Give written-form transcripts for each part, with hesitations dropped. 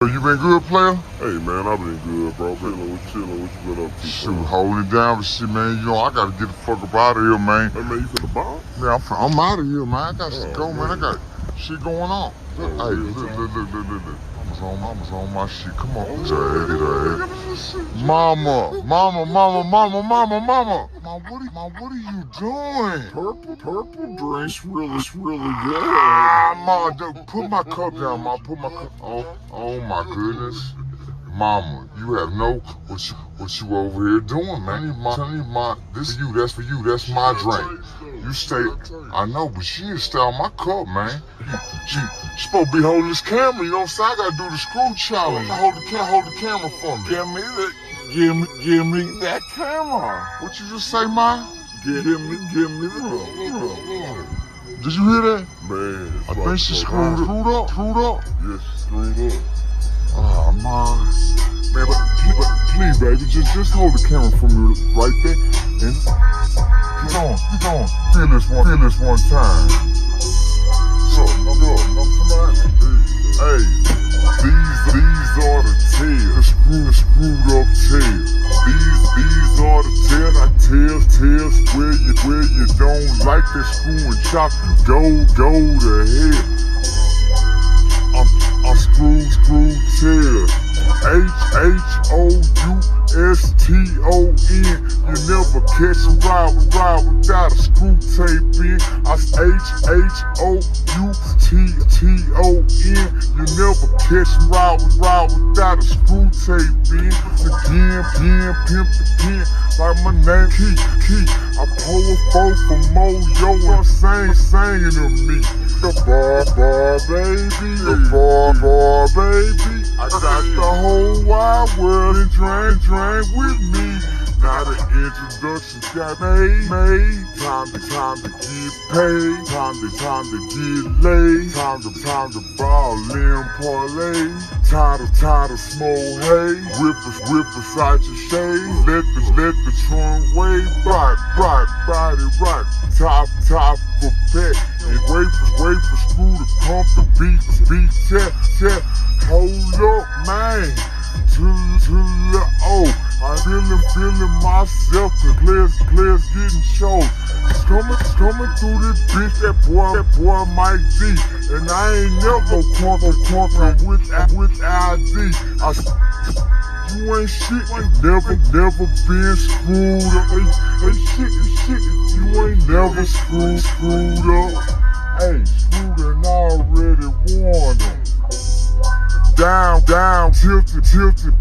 You been good, player? Hey man, I've been good, bro. Chillin', what you been up to? Shoot, hold it down with shit, man. You know, I gotta get the fuck up out of here, man. Hey man, you finna bomb? Yeah, I'm out of here, man. I got to go, man. I got shit going on. Hey, look. Mama's on my shit. Come on. Mama. Mama, what are you doing? Purple drinks really good. Mama, put my cup down, Mama. Put my cup. Oh my goodness. Mama, you have no what you over here doing, man. This is you, that's for you, that's my drink. You stay, I know, but she didn't stay on my cup, man. She supposed to be holding this camera, you know what I'm saying? I gotta do the screw challenge. Hold the camera for me. Give me that camera. What you just say, ma? Give me the Did you hear that? Man, I think she screwed up. Yes, screwed up. Oh, man. Man, but please, baby, just hold the camera for me right there. And get on. Feel this one time. No, somebody. Hey, these are the tails. The screwed up tails. These are the tails where you don't like the screw and chop. Go to hell. I'm screw tail. HHOUSTON. You never catch a ride without a screw tape in. I HHOUSTON. You never catch a ride without a screw tape in. Again, pimp the pen, like my name Key. I pull a four for Moyo and singing to me. The bar, baby. I got the whole wide world and drain with me. Now the introduction got made. Time to get paid. Time to get laid. Time to ball in parlay. Tired of small hay. Whip beside your shade. Let the trunk wave. Body rock. Top for pet. And wait for screw to pump the beat check. Hold up, man. To the O. I'm feeling myself. The players getting choked. Coming through this bitch, that boy Mike D. And I ain't never quantum with ID. You ain't shit, never been screwed up. Hey, shit, you ain't never screwed up. Hey, screwed and already warned them. Down, tilted,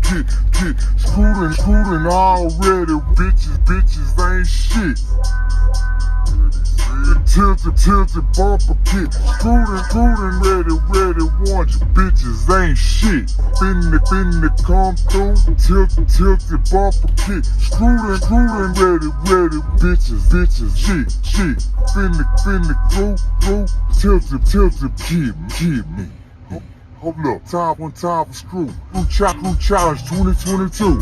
kick. Screwed already, bitches ain't shit. Tilted, bumper kick. Screwed ready, warned you, bitches ain't shit. Finna come through, tilted, bumper kick. Screwed ready, bitches shit. Finna through, tilted, keep me. Hold up, time for screw. Screw Challenge 2022.